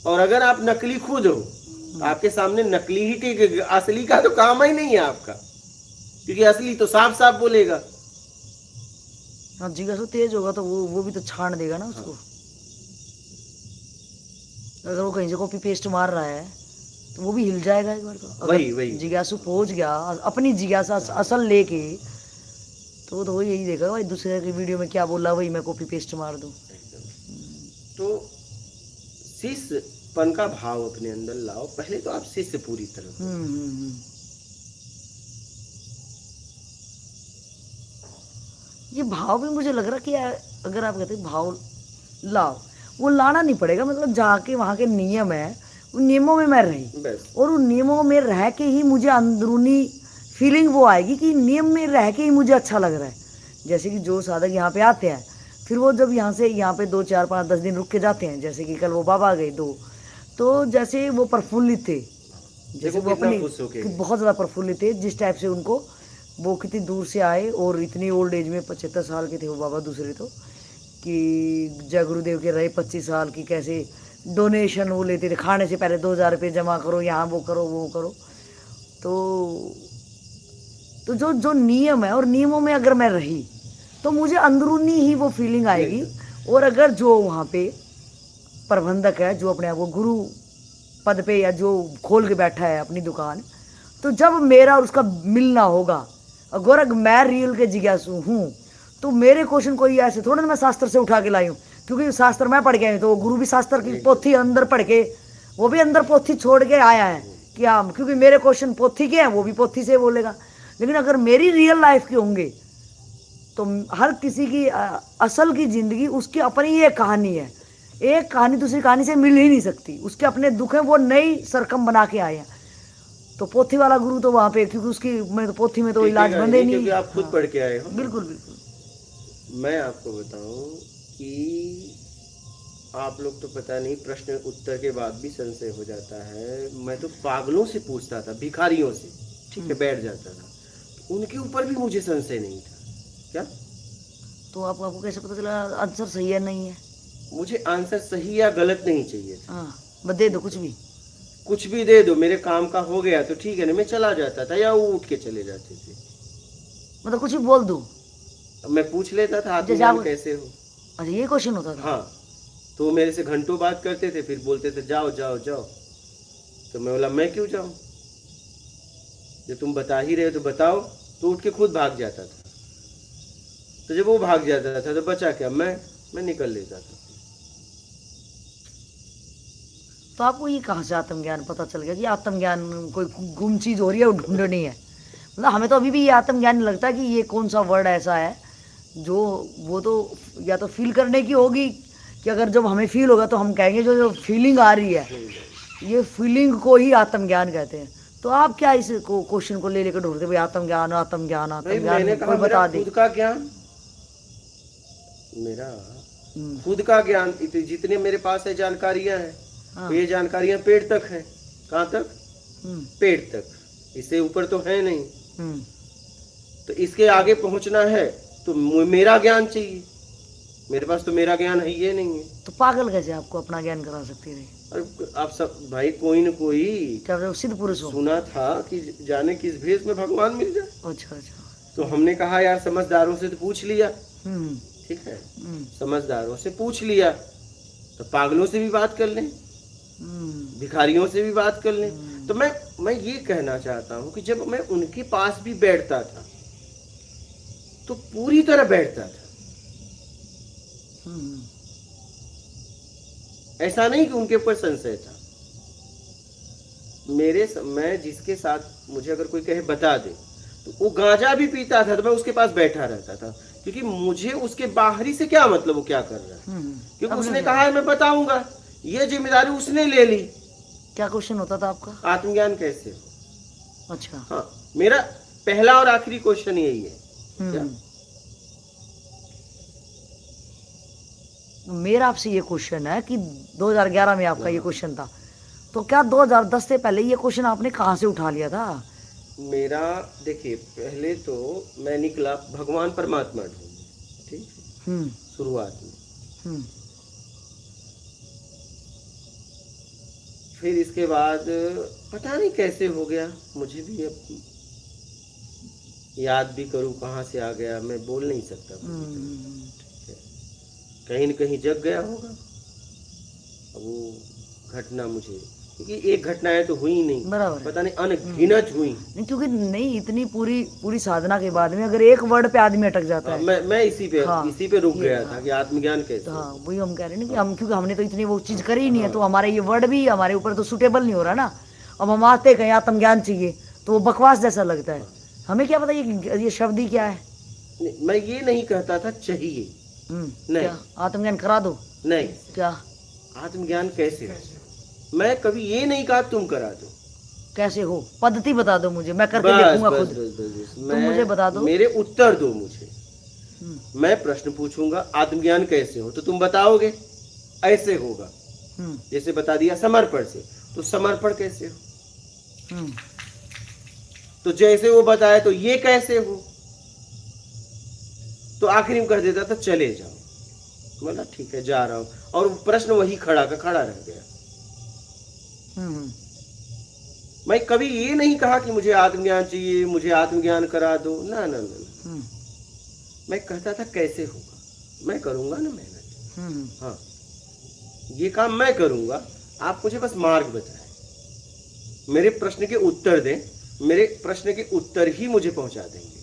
और अगर आप नकली खुद हो तो आपके सामने नकली ही टिकेगा, असली का तो काम ही नहीं है आपका, क्योंकि असली तो साफ साफ बोलेगा। हाँ, जिज्ञासु तेज होगा तो वो भी तो छान देगा ना उसको। हाँ। अगर वो कहीं से कॉपी पेस्ट मार रहा है तो वो भी हिल जाएगा एक बार। तो वही जिज्ञासु पहुंच गया अपनी जिज्ञासा असल लेके, तो वो यही देखा भाई दूसरे की वीडियो में क्या बोला, वही मैं कॉपी पेस्ट मार दूं। तो शिष्यपन का भाव अपने अंदर लाओ, पहले तो आप शिष्य पूरी तरह। ये भाव भी मुझे लग रहा कि अगर आप कहते भाव लाओ, वो लाना नहीं पड़ेगा, मतलब जाके वहाँ के नियम है, उन नियमों में मैं रही, और उन नियमों में रह के ही मुझे अंदरूनी फीलिंग वो आएगी कि नियम में रह के ही मुझे अच्छा लग रहा है। जैसे कि जो साधक यहाँ पे आते हैं, फिर वो जब यहाँ से यहाँ पे 2, 4, 5, 10 दिन रुक के जाते हैं, जैसे कि कल वो बाबा गए 2, तो जैसे वो प्रफुल्लित थे, जैसे वो अपनी बहुत ज़्यादा प्रफुल्लित थे, जिस टाइप से उनको वो कितनी दूर से आए और इतनी ओल्ड एज में 75 साल के थे वो बाबा दूसरे, तो कि जय गुरुदेव के रहे 25 साल की, कैसे डोनेशन वो लेते थे, खाने से पहले 2000 रुपये जमा करो, यहाँ वो करो वो करो। तो जो नियम है और नियमों में अगर मैं रही तो मुझे अंदरूनी ही वो फीलिंग आएगी। और अगर जो वहाँ पे प्रबंधक है जो अपने आप को गुरु पद पे या जो खोल के बैठा है अपनी दुकान, तो जब मेरा और उसका मिलना होगा, अगर मैं रियल के जिज्ञासु हूँ तो मेरे क्वेश्चन कोई ऐसे थोड़ा ना मैं शास्त्र से उठा के लाई हूँ, क्योंकि शास्त्र मैं पढ़ के आई, तो वो गुरु भी शास्त्र की पोथी अंदर पढ़ के, वो भी अंदर पोथी छोड़ के आया है कि हाँ, क्योंकि मेरे क्वेश्चन पोथी के हैं, वो भी पोथी से बोलेगा। लेकिन अगर मेरी रियल लाइफ के होंगे तो हर किसी की असल की ज़िंदगी उसकी अपनी ही एक कहानी है, एक कहानी दूसरी कहानी से मिल ही नहीं सकती, उसके अपने दुख हैं, वो नई सरकम बना के आए हैं। तो पोथी वाला गुरु तो वहाँ पे, क्योंकि उसकी मैं तो पोथी में तो इलाज बंदे नहीं, क्योंकि आप खुद पढ़ के आए हो। बिल्कुल बिल्कुल। मैं आपको बताऊं कि आप लोग तो पता नहीं प्रश्न उत्तर के बाद भी संशय हो जाता है। मैं तो पागलों से पूछता था, भिखारियों से, ठीक है, बैठ जाता था, उनके ऊपर भी मुझे संशय नहीं था। क्या? तो आपको कैसे पता चला आंसर सही है नहीं है? मुझे आंसर सही या गलत नहीं चाहिए था। हाँ, बस दे दो, कुछ भी दे दो, मेरे काम का हो गया तो ठीक है ना, मैं चला जाता था, या वो उठ के चले जाते थे, मतलब कुछ भी बोल दो। मैं पूछ लेता था आप कैसे हो। अच्छा, ये क्वेश्चन होता था? हाँ, तो मेरे से घंटों बात करते थे, फिर बोलते थे जाओ जाओ जाओ, तो मैं बोला मैं क्यों जाऊं, जब तुम बता ही रहे तो बताओ। तो उठ के खुद भाग जाता था। तो जब वो भाग जाता था तो बचा क्या, मैं निकल लेता था। तो आपको ये कहाँ से आत्मज्ञान पता चल गया कि आत्मज्ञान कोई गुम चीज हो रही है, वो ढूंढनी है? मतलब हमें तो अभी भी ये आत्मज्ञान लगता है कि ये कौन सा वर्ड ऐसा है जो वो तो या तो फील करने की होगी कि अगर जब हमें फील होगा तो हम कहेंगे जो जो फीलिंग आ रही है, ये फीलिंग को ही आत्मज्ञान कहते हैं। तो आप क्या इस क्वेश्चन को ले लेकर ढूंढते भाई आत्मज्ञान आत्मज्ञान भाई मैंने आत्मज्ञान, कहा कोई मेरा बता दे। खुद का ज्ञान, मेरा खुद का ज्ञान, जितने मेरे पास है जानकारियां हैं, हाँ। तो ये जानकारियां पेट तक है। कहाँ तक? पेट तक, इससे ऊपर तो है नहीं। तो इसके आगे पहुंचना है तो मेरा ज्ञान चाहिए, मेरे पास तो मेरा ज्ञान है ये नहीं है। तो पागल कैसे आपको अपना ज्ञान करा सकती रही? अरे आप सब भाई कोई न कोई क्या वो सिद्ध पुरुष हो? सुना था कि जाने किस भेष में भगवान मिल जाए। अच्छा अच्छा। तो हमने कहा यार समझदारों से तो पूछ लिया, हम्म ठीक है, हम्म समझदारों से पूछ लिया, तो पागलों से भी बात कर लें, भिखारियों से भी बात कर लें। तो मैं ये कहना चाहता हूँ कि जब मैं उनके पास भी बैठता था तो पूरी तरह बैठता था, ऐसा नहीं कि उनके ऊपर संशय था। मैं जिसके साथ मुझे अगर कोई कहे बता दे, तो वो गांजा भी पीता था तो मैं उसके पास बैठा रहता था, क्योंकि मुझे उसके बाहरी से क्या मतलब वो क्या कर रहा है, क्योंकि उसने कहा है मैं बताऊंगा, ये जिम्मेदारी उसने ले ली। क्या क्वेश्चन होता था आपका? आत्मज्ञान कैसे हो? अच्छा। हाँ, मेरा पहला और आखिरी क्वेश्चन यही है। क्या? मेरा आपसे ये क्वेश्चन है कि 2011 में आपका ये क्वेश्चन था, तो क्या 2010 से पहले ये क्वेश्चन आपने कहाँ से उठा लिया था? मेरा देखिए, पहले तो मैं निकला भगवान परमात्मा ढूंढने, ठीक है, शुरुआत में। फिर इसके बाद पता नहीं कैसे हो गया, मुझे भी अब याद भी करूं कहाँ से आ गया, मैं बोल नहीं सकता। ठीक है, कहीं न कहीं जग गया होगा। अब वो घटना मुझे, क्योंकि एक घटनाएं तो हुई नहीं, बराबर, पता नहीं अनगिनत हुई। नहीं, क्योंकि नहीं इतनी पूरी साधना के बाद में अगर एक वर्ड पे आदमी अटक जाता है। मैं इसी पे रुक गया था कि आत्मज्ञान कैसे। तो हाँ, वही हम कह रहे हैं ना कि हम, क्योंकि हमने तो इतनी वो चीज करी ही नहीं है, तो हमारे ये वर्ड भी हमारे ऊपर तो सुटेबल नहीं हो रहा ना। अब हम आते कहीं आत्मज्ञान चाहिए तो वो बकवास जैसा लगता है। हमें क्या पता ये शब्द ही क्या है। मैं ये नहीं कहता था चाहिए, नहीं, क्या आत्मज्ञान करा दो, नहीं, क्या आत्मज्ञान कैसे हो, मैं कभी ये नहीं कहा तुम करा दो। कैसे हो पद्धति बता दो मुझे, मैं करके देखूंगा खुद। तुम मुझे बता दो, मेरे उत्तर दो मुझे। मैं प्रश्न पूछूंगा आत्मज्ञान कैसे हो, तो तुम बताओगे ऐसे होगा। जैसे बता दिया समर्पण से, तो समर्पण कैसे हो, तो जैसे वो बताया तो ये कैसे हो, तो आखिरी में कह देता था चले जाओ। बोला ठीक है जा रहा हूं, और प्रश्न वही खड़ा का खड़ा रह गया। मैं कभी ये नहीं कहा कि मुझे आत्मज्ञान चाहिए, मुझे आत्मज्ञान करा दो, ना ना ना, मैं कहता था कैसे होगा, मैं करूंगा ना मेहनत। हाँ, ये काम मैं करूंगा, आप मुझे बस मार्ग बताएं, मेरे प्रश्न के उत्तर दें, मेरे प्रश्न के उत्तर ही मुझे पहुंचा देंगे।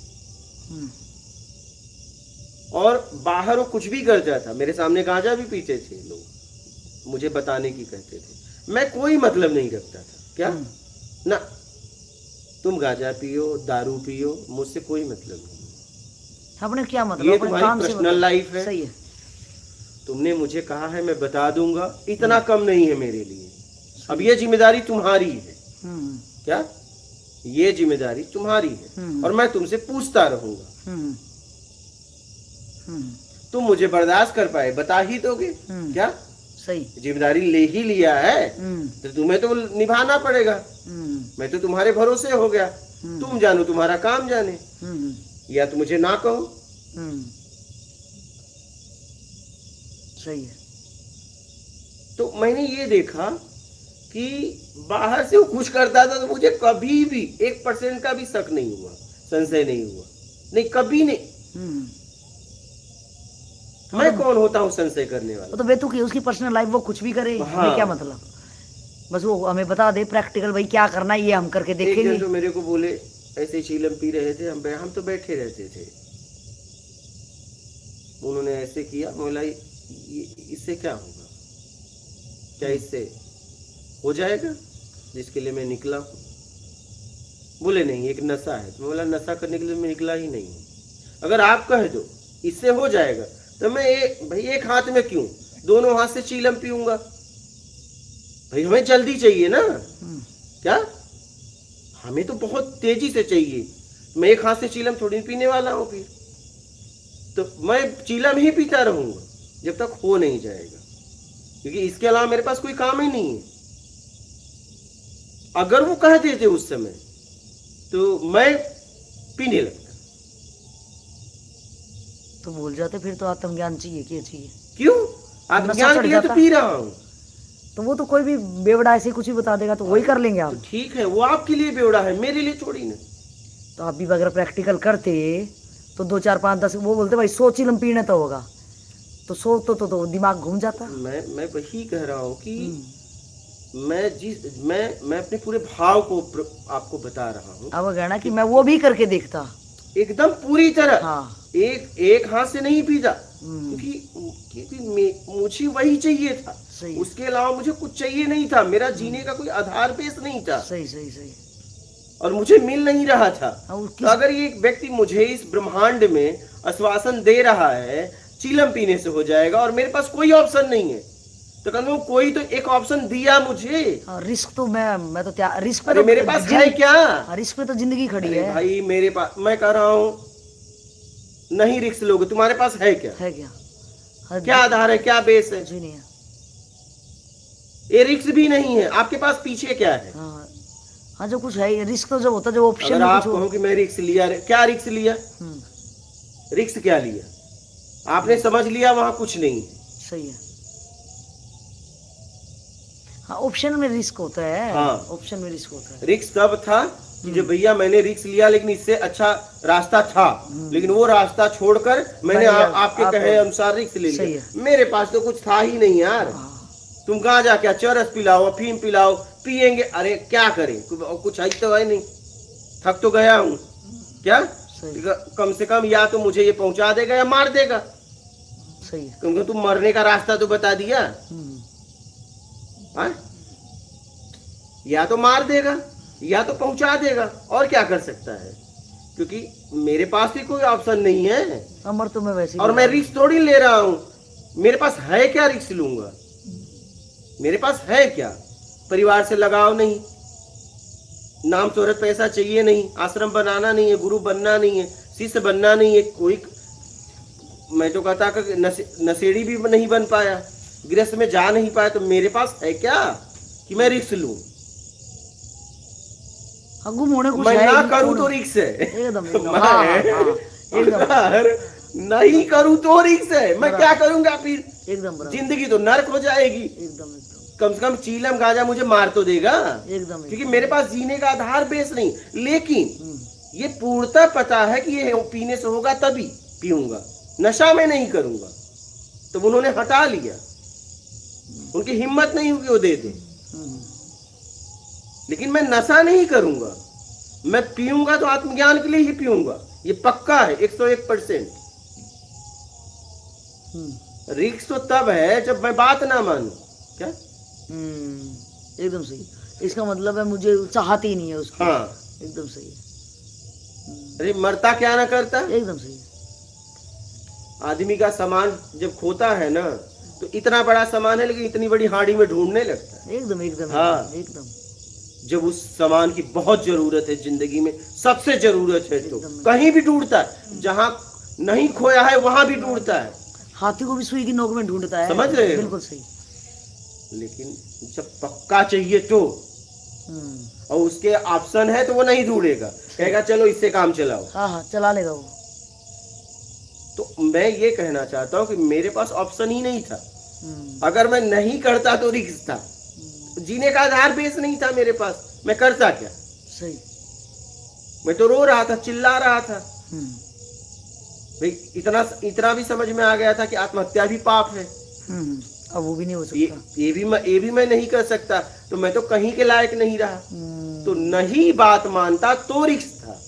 और बाहर वो कुछ भी करता था, मेरे सामने गांजा भी पीते थे लोग, मुझे बताने की कहते थे, मैं कोई मतलब नहीं रखता था। क्या ना, तुम गांजा पियो, दारू पियो, मुझसे कोई मतलब नहीं। आपने क्या मतलब, ये तुम्हारी पर्सनल लाइफ है, सही है। तुमने मुझे कहा है मैं बता दूंगा, इतना कम नहीं है मेरे लिए। अब ये जिम्मेदारी तुम्हारी है। क्या? ये जिम्मेदारी तुम्हारी है, और मैं तुमसे पूछता रहूंगा। तुम मुझे बर्दाश्त कर पाए, बता ही दोगे। क्या? सही, जिम्मेदारी ले ही लिया है तो तुम्हें तो निभाना पड़ेगा। मैं तो तुम्हारे भरोसे हो गया, तुम जानो तुम्हारा काम जाने, या तो मुझे ना कहो। सही है। तो मैंने ये देखा कि बाहर से वो कुछ करता था तो मुझे कभी भी 1% का भी शक नहीं हुआ, संशय नहीं हुआ, नहीं कभी नहीं। मैं कौन होता हूँ संशय करने वाला? तो बेतुकी उसकी पर्सनल लाइफ, वो कुछ भी करे, हमें क्या मतलब, बस वो हमें बता दे प्रैक्टिकल भाई क्या करना है, ये हम करके देखेंगे। जो मेरे को बोले ऐसे चीलम पी रहे थे, हम तो बैठे रहते थे, उन्होंने ऐसे किया, बोला इससे क्या होगा, क्या इससे हो जाएगा जिसके लिए मैं निकला हूँ? बोले नहीं एक नशा है। तो बोला नशा करने के लिए मैं निकला ही नहीं हूँ, अगर आप कह दो इससे हो जाएगा। तो मैं भाई एक हाथ में क्यों, दोनों हाथ से चीलम पीऊंगा। भाई हमें जल्दी चाहिए ना, क्या हमें तो बहुत तेजी से चाहिए। मैं एक हाथ से चीलम थोड़ी पीने वाला हूं फिर। तो मैं चीलम ही पीता रहूंगा जब तक हो नहीं जाएगा, क्योंकि इसके अलावा मेरे पास कोई काम ही नहीं है। अगर वो कह देते उस समय तो मैं पीने लगता। तो भूल जाते फिर तो आत्मज्ञान चाहिए, क्या चाहिए? क्यों? आत्मज्ञान के लिए तो पी रहा हूं। तो वो तो कोई भी बेवड़ा ऐसे कुछ ही बता देगा तो वही कर लेंगे आप। तो ठीक है, वो आपके लिए बेवड़ा है, मेरे लिए थोड़ी ना। तो आप भी अगर प्रैक्टिकल करते तो 2 4 5 10 वो बोलते भाई 100 चिलम पीने तो होगा, तो 100 तो दिमाग घूम जाता। मैं वही कह रहा हूँ कि मैं अपने पूरे भाव को आपको बता रहा हूँ। अब कहना कि मैं वो भी करके देखता एकदम पूरी तरह। हाँ। एक हाथ से नहीं पीता, क्योंकि मुझे वही चाहिए था। सही। उसके अलावा मुझे कुछ चाहिए नहीं था। मेरा जीने का कोई आधार बेस नहीं था। सही सही सही। और मुझे मिल नहीं रहा था। और तो अगर ये एक व्यक्ति मुझे इस ब्रह्मांड में आश्वासन दे रहा है चीलम पीने से हो जाएगा और मेरे पास कोई ऑप्शन नहीं है, तो कम से कम कोई तो एक ऑप्शन दिया मुझे। रिस्क तो मैं तो क्या रिस्क पे अरे तो मेरे पास है क्या? रिस्क पे तो जिंदगी खड़ी अरे है भाई मेरे पास, मैं कह रहा हूँ नहीं रिस्क लोगे, तुम्हारे पास है क्या? है क्या? क्या आधार है, क्या बेस है? कुछ नहीं है। ये रिस्क भी नहीं है। आपके पास पीछे क्या है? हाँ जो कुछ है रिस्क तो जब होता है, जो ऑप्शन अगर आप कहो कि मैं रिस्क लिया, क्या रिस्क लिया? रिस्क क्या लिया? आपने समझ लिया वहां कुछ नहीं है। सही है। हाँ ऑप्शन में रिस्क होता है। हाँ ऑप्शन में रिस्क होता है। रिस्क कब था कि जब भैया मैंने रिस्क लिया, लेकिन इससे अच्छा रास्ता था, लेकिन वो रास्ता छोड़कर मैंने आपके कहे अनुसार रिस्क ले लिया। मेरे पास तो कुछ था ही नहीं यार। तुम गांजा क्या चरस पिलाओ, अफीम पिलाओ, पिएंगे। अरे क्या करें, कुछ है तो है नहीं। थक तो गया हूँ क्या? कम से कम या तो मुझे ये पहुंचा देगा या मार देगा। सही है। क्योंकि तुम मरने का रास्ता तो बता दिया। या तो मार देगा या तो पहुंचा देगा, और क्या कर सकता है? क्योंकि मेरे पास भी कोई ऑप्शन नहीं है। अमर तो मैं वैसे, और मैं रिस्क थोड़ी ले रहा हूं। मेरे पास है क्या रिस्क लूंगा? मेरे पास है क्या? परिवार से लगाव नहीं, नाम शोहरत पैसा चाहिए नहीं, आश्रम बनाना नहीं है, गुरु बनना नहीं है, शिष्य बनना नहीं है। कोई मैं तो कहता कि नशेड़ी भी नहीं बन पाया, गृहस्थ में जा नहीं पाया, तो मेरे पास है क्या कि मैं रिस्क लूं? गुम होने को मैं ना करूं तो रिस्क है। एकदम नहीं करूं तो रिस्क है। मैं क्या करूंगा फिर? एकदम जिंदगी तो नर्क हो जाएगी। एकदम कम से कम चीलम गांजा मुझे मार तो देगा, एकदम, क्योंकि मेरे पास जीने का आधार बेस नहीं। लेकिन ये पूर्णतः पता है कि ये पीने से होगा तभी पीऊंगा, नशा में नहीं करूंगा। तो उन्होंने हटा लिया, उनकी हिम्मत नहीं हुई वो दे दे। लेकिन मैं नशा नहीं करूंगा, मैं पीऊंगा तो आत्मज्ञान के लिए ही पीऊंगा, ये पक्का है 101%। रिस्क तो तब है जब मैं बात ना मानूं। क्या? एकदम सही। इसका मतलब है मुझे चाहती ही नहीं है उसको। हाँ एकदम सही है। अरे मरता क्या ना करता। एकदम सही। आदमी का सामान जब खोता है ना, तो इतना बड़ा सामान है लेकिन इतनी बड़ी हांडी में ढूंढने लगता है। एकदम एकदम। हाँ एकदम। जब उस सामान की बहुत जरूरत है, जिंदगी में सबसे जरूरत है, तो कहीं भी ढूंढता है। जहां नहीं खोया है वहां भी ढूंढता है। हाथी को भी सुई की नोक में ढूंढता है। समझ रहे हो? बिल्कुल सही। लेकिन जब पक्का चाहिए तो, और उसके ऑप्शन है तो वो नहीं ढूंढेगा, कहेगा चलो इससे काम चलाओ। हाँ चला लेगा वो। तो मैं ये कहना चाहता हूँ कि मेरे पास ऑप्शन ही नहीं था। अगर मैं नहीं करता तो रिस्क था, जीने का आधार बेस नहीं था मेरे पास। मैं करता क्या? सही। मैं तो रो रहा था, चिल्ला रहा था। भाई इतना भी समझ में आ गया था कि आत्महत्या भी पाप है। अब वो भी नहीं हो सकता। ये भी मैं नहीं कर सकता, तो मैं तो कहीं के लायक नहीं रहा। तो नहीं बात मानता तो रिस्क था।